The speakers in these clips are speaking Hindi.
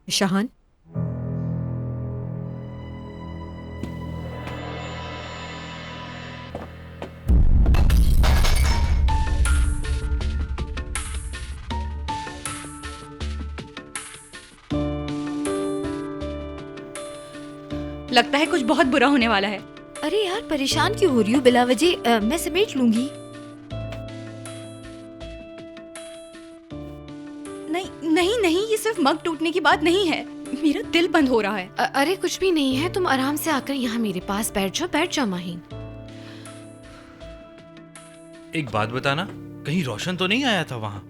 शाहान, लगता है कुछ बहुत बुरा होने वाला है। अरे यार, परेशान क्यों हो रही हो बिला वजह? मैं समेट लूंगी। नहीं नहीं नहीं, ये सिर्फ मग टूटने की बात नहीं है, मेरा दिल बंद हो रहा है। अरे कुछ भी नहीं है, तुम आराम से आकर यहाँ मेरे पास बैठ जाओ माहीन। एक बात बताना, कहीं रोशन तो नहीं आया था वहाँ?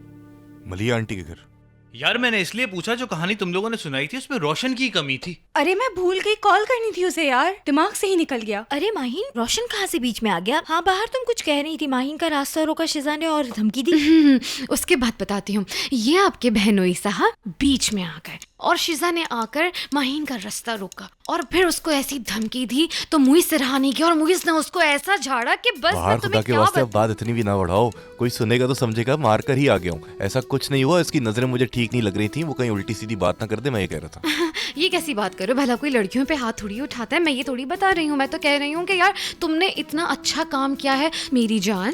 मलिया आंटी के घर। यार मैंने इसलिए पूछा, जो कहानी तुम लोगों ने सुनाई थी उसमें रोशन की कमी थी। अरे मैं भूल गई, कॉल करनी थी उसे यार, दिमाग से ही निकल गया। अरे माहीन, रोशन कहाँ से बीच में आ गया? हाँ, बाहर तुम कुछ कह रही थी, माहीन का रास्ता रोका शिजा ने और धमकी दी। उसके बाद बताती हूँ। ये आपके बहनोई साहब बीच में आ गए और शिजा ने आकर माहीन का रास्ता रोका और फिर उसको ऐसी धमकी दी तो मुइस से रहा नहीं किया और मुइस ने उसको ऐसा झाड़ा कि बस मैं खुदा तुम्हें के क्या वास्ते अब बात इतनी भी ना बढ़ाओ, कोई सुनेगा तो समझेगा मार कर ही आ गया हूँ। ऐसा कुछ नहीं हुआ, इसकी नजरें मुझे ठीक नहीं लग रही थी, वो कहीं उल्टी सीधी बात ना कर दे, मैं ये कह रहा था। ये कैसी बात करो, भला कोई लड़कियों पे हाथ थोड़ी उठाता है? मैं ये थोड़ी बता रही हूँ, मैं तो कह रही हूँ कि यार तुमने इतना अच्छा काम किया है मेरी जान।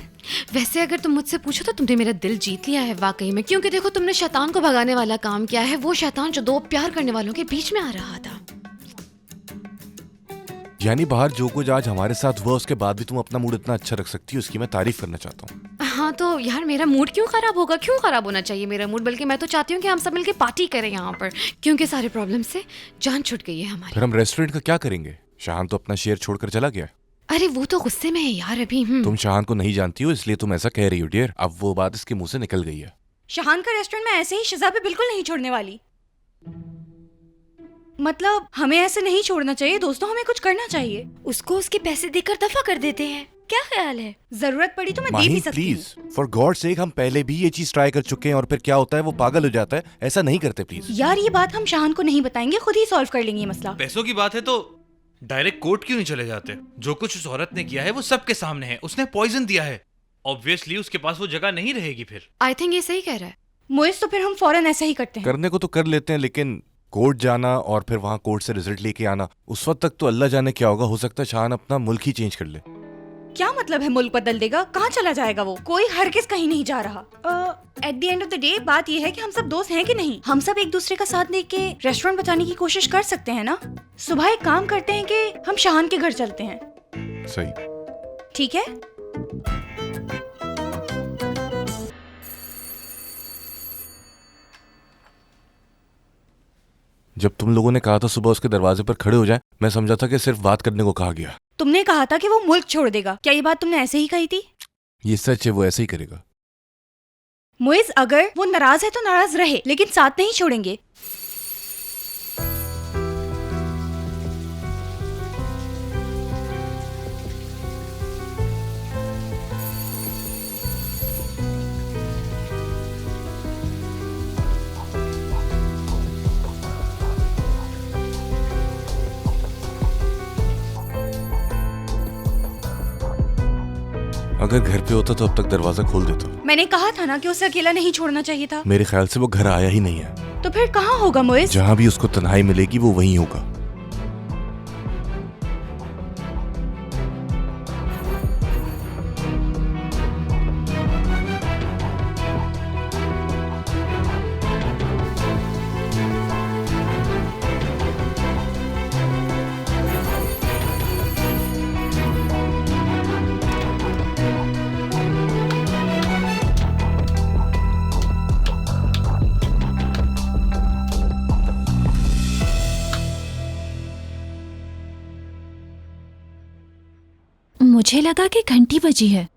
वैसे अगर तुम मुझसे पूछो तो तुमने मेरा दिल जीत लिया है वाकई में, क्योंकि देखो तुमने शैतान को भगाने वाला काम किया है, वो शैतान जो दो प्यार करने वालों के बीच में आ रहा था। यानी बाहर जो कुछ आज हमारे साथ हुआ उसके बाद भी तुम अपना मूड इतना अच्छा रख सकती हो, उसकी मैं तारीफ करना चाहता हूँ। हाँ तो यार मेरा मूड क्यों खराब होगा? क्यों खराब होना चाहिए मेरा मूड? बल्कि मैं तो चाहती हूँ कि हम सब मिलके पार्टी करें यहाँ पर, क्योंकि सारे प्रॉब्लम से जान छूट गई है हमारी। फिर हम रेस्टोरेंट का क्या करेंगे? शाहान तो अपना शेयर छोड़कर चला गया। अरे वो तो गुस्से में है यार अभी। तुम शाहान को नहीं जानती हो इसलिए तुम ऐसा कह रही हो डियर। अब वो बात इसके मुंह से निकल गई है। शाहान का रेस्टोरेंट मैं ऐसे ही शिजा पे बिल्कुल नहीं छोड़ने वाली। मतलब हमें ऐसे नहीं छोड़ना चाहिए दोस्तों, हमें कुछ करना चाहिए। उसको उसके पैसे देकर दफा कर देते हैं, क्या ख्याल है? जरूरत पड़ी तो मैं दे माही भी सकती हूँ। प्लीज, फॉर गॉड सेक, हम पहले भी ये चीज ट्राई कर चुके हैं और फिर क्या होता है, वो पागल हो जाता है। ऐसा नहीं करते प्लीज। यार ये बात हम शाहान को नहीं बताएंगे, खुद ही सॉल्व कर लेंगे ये मसला। पैसों की बात है तो डायरेक्ट कोर्ट क्यों नहीं चले जाते? जो कुछ उस औरत ने किया है वो सबके सामने है, उसने पॉइजन दिया है, ऑब्वियसली उसके पास वो जगह नहीं रहेगी फिर। आई थिंक ये सही कह रहा है मोइस, तो फिर हम फौरन ऐसा ही करते हैं। करने को तो कर लेते हैं, लेकिन कोर्ट जाना और फिर वहां कोर्ट से रिजल्ट लेके आना, उस वक्त तक तो अल्लाह जाने क्या होगा। हो सकता है शाहान अपना मुल्क ही चेंज कर ले। क्या मतलब है मुल्क बदल देगा? कहाँ चला जाएगा वो? कोई हरगिज कहीं नहीं जा रहा। At the end of the day बात ये है कि हम सब दोस्त हैं कि नहीं। हम सब एक दूसरे का साथ देख के रेस्टोरेंट बचाने की कोशिश कर सकते हैं ना। सुबह एक काम करते हैं कि हम शाहान के घर चलते हैं। सही, ठीक है। जब तुम लोगों ने कहा था सुबह उसके दरवाजे पर खड़े हो जाएं, मैं समझा था कि सिर्फ बात करने को कहा गया। तुमने कहा था कि वो मुल्क छोड़ देगा, क्या ये बात तुमने ऐसे ही कही थी? ये सच है, वो ऐसे ही करेगा। मोइज, अगर वो नाराज है तो नाराज रहे, लेकिन साथ नहीं छोड़ेंगे। अगर घर पे होता तो अब तक दरवाजा खोल देता। मैंने कहा था ना कि उसे अकेला नहीं छोड़ना चाहिए था। मेरे ख्याल से वो घर आया ही नहीं है। तो फिर कहाँ होगा मोइज? जहाँ भी उसको तन्हाई मिलेगी वो वहीं होगा। मुझे लगा कि घंटी बजी है।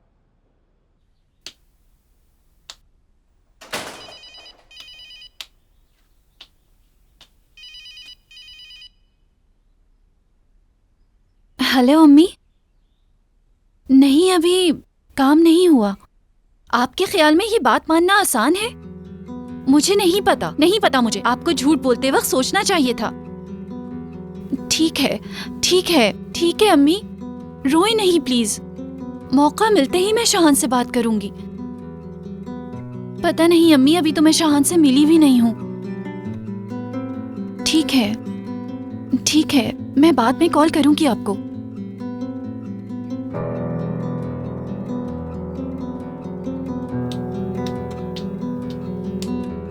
हेलो अम्मी। नहीं, अभी काम नहीं हुआ। आपके ख्याल में ये बात मानना आसान है? मुझे नहीं पता मुझे। आपको झूठ बोलते वक्त सोचना चाहिए था। ठीक है ठीक है ठीक है अम्मी, रोए नहीं प्लीज। मौका मिलते ही मैं शाहान से बात करूंगी। पता नहीं अम्मी, अभी तो मैं शाहान से मिली भी नहीं हूँ। ठीक है, मैं बाद में कॉल करूंगी आपको।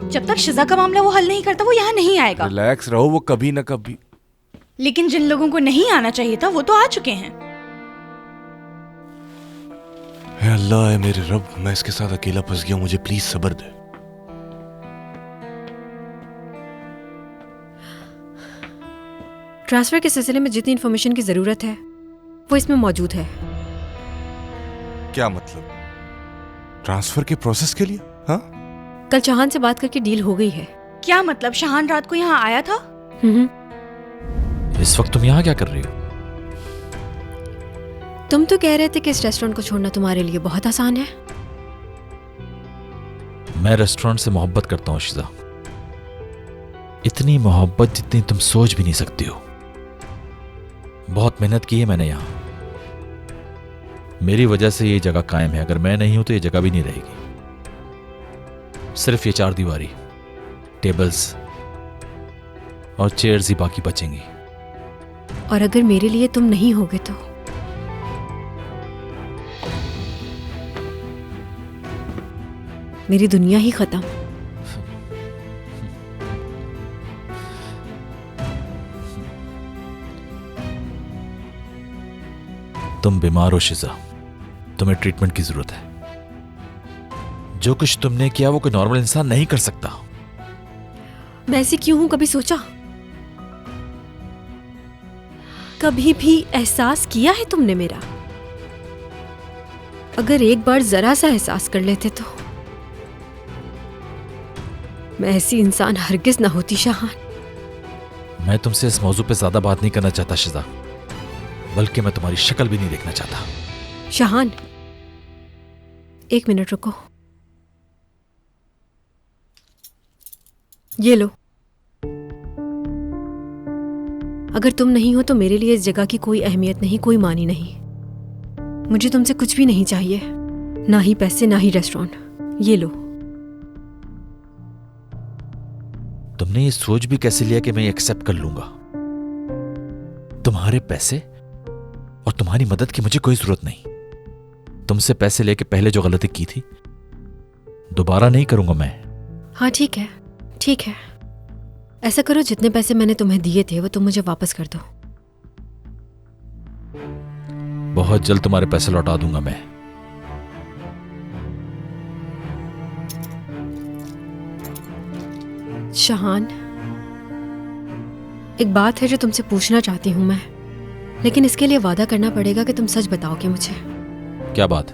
जब तक शिजा का मामला वो हल नहीं करता वो यहाँ नहीं आएगा। रिलैक्स रहो, वो कभी ना कभी। लेकिन जिन लोगों को नहीं आना चाहिए था वो तो आ चुके हैं। हे अल्लाह, है मेरे रब, मैं इसके साथ अकेला फंस गया हूं, मुझे प्लीज सब्र दे। ट्रांसफर के सिलसिले में जितनी इन्फॉर्मेशन की जरूरत है वो इसमें मौजूद है। क्या मतलब? ट्रांसफर के प्रोसेस के लिए? हाँ, कल चौहान से बात करके डील हो गई है। क्या मतलब? शहान रात को यहाँ आया था? इस वक्त तुम यहाँ क्या कर रही हो? तुम तो कह रहे थे कि इस रेस्टोरेंट को छोड़ना तुम्हारे लिए बहुत आसान है। मैं रेस्टोरेंट से मोहब्बत करता हूँ शिजा, इतनी मोहब्बत जितनी तुम सोच भी नहीं सकती हो। बहुत मेहनत की है मैंने यहाँ, मेरी वजह से ये जगह कायम है। अगर मैं नहीं हूं तो ये जगह भी नहीं रहेगी। सिर्फ ये 4 दीवारी, टेबल्स और चेयर्स ही बाकी बचेंगी। और अगर मेरे लिए तुम नहीं होगे तो मेरी दुनिया ही खत्म। तुम बीमार हो शिजा, तुम्हें ट्रीटमेंट की जरूरत है। जो कुछ तुमने किया वो कोई नॉर्मल इंसान नहीं कर सकता। मैं ऐसी क्यों हूं, कभी सोचा? कभी भी एहसास किया है तुमने मेरा? अगर एक बार जरा सा एहसास कर लेते तो मैं ऐसी इंसान हरगिज ना होती शहान। मैं तुमसे इस मौजू पे ज्यादा बात नहीं करना चाहता शिजा, बल्कि मैं तुम्हारी शक्ल भी नहीं देखना चाहता। शहान, 1 मिनट रुको। ये लो। अगर तुम नहीं हो तो मेरे लिए इस जगह की कोई अहमियत नहीं, कोई मानी नहीं। मुझे तुमसे कुछ भी नहीं चाहिए, ना ही पैसे ना ही रेस्टोरेंट। ये लो। तुमने ये सोच भी कैसे लिया कि मैं एक्सेप्ट कर लूंगा? तुम्हारे पैसे और तुम्हारी मदद की मुझे कोई जरूरत नहीं। तुमसे पैसे लेके पहले जो गलती की थी दोबारा नहीं करूंगा मैं। हाँ ठीक है, ठीक है। ऐसा करो, जितने पैसे मैंने तुम्हें दिए थे वो तुम मुझे वापस कर दो। बहुत जल्द तुम्हारे पैसे लौटा दूंगा मैं। शहान, एक बात है जो तुमसे पूछना चाहती हूं मैं, लेकिन इसके लिए वादा करना पड़ेगा कि तुम सच बताओगे मुझे। क्या बात?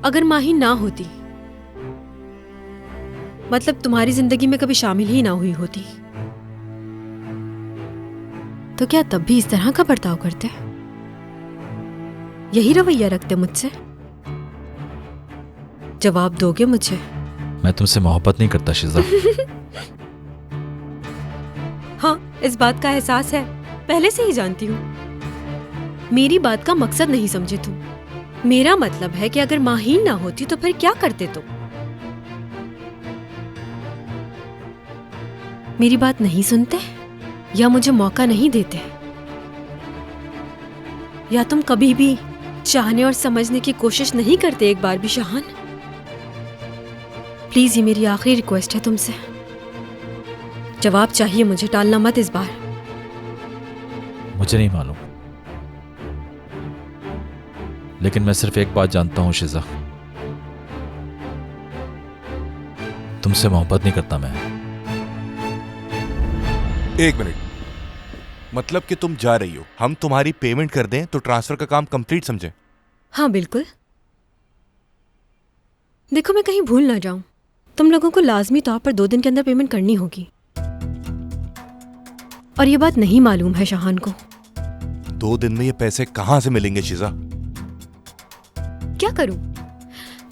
अगर माही ना होती, मतलब तुम्हारी जिंदगी में कभी शामिल ही ना हुई होती, तो क्या तब भी इस तरह का बर्ताव करते? यही रवैया रखते मुझसे? जवाब दोगे मुझे? मैं तुमसे मोहब्बत नहीं करता शिजा। हाँ, इस बात का एहसास है, पहले से ही जानती हूँ। मेरी बात का मकसद नहीं समझे तुम। मेरा मतलब है कि अगर माही ना होती तो फिर क्या करते तुम? मेरी बात नहीं सुनते या मुझे मौका नहीं देते, या तुम कभी भी चाहने और समझने की कोशिश नहीं करते एक बार भी शहान? प्लीज, ये मेरी आखिरी रिक्वेस्ट है तुमसे। जवाब चाहिए मुझे, टालना मत इस बार। मुझे नहीं मालूम, लेकिन मैं सिर्फ एक बात जानता हूं शिजा, तुमसे मोहब्बत नहीं करता मैं। 1 मिनट, मतलब कि तुम जा रही हो, हम तुम्हारी पेमेंट कर दें तो ट्रांसफर का काम कंप्लीट समझें? हाँ बिल्कुल। देखो, मैं कहीं भूल ना जाऊं, तुम लोगों को लाजमी तौर पर 2 दिन के अंदर पेमेंट करनी होगी। और ये बात नहीं मालूम है शहान को। 2 दिन में ये पैसे कहां से मिलेंगे शिजा? क्या करूं?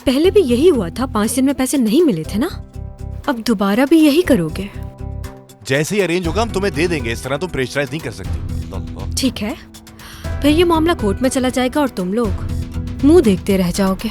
पहले भी यही हुआ था, 5 दिन में पैसे नहीं मिले थे ना। अब दोबारा भी यही करोगे? जैसे ही अरेंज होगा हम तुम्हें दे देंगे, इस तरह तुम प्रेशराइज नहीं कर सकती। ठीक है, फिर ये मामला कोर्ट में चला जाएगा और तुम लोग मुंह देखते रह जाओगे।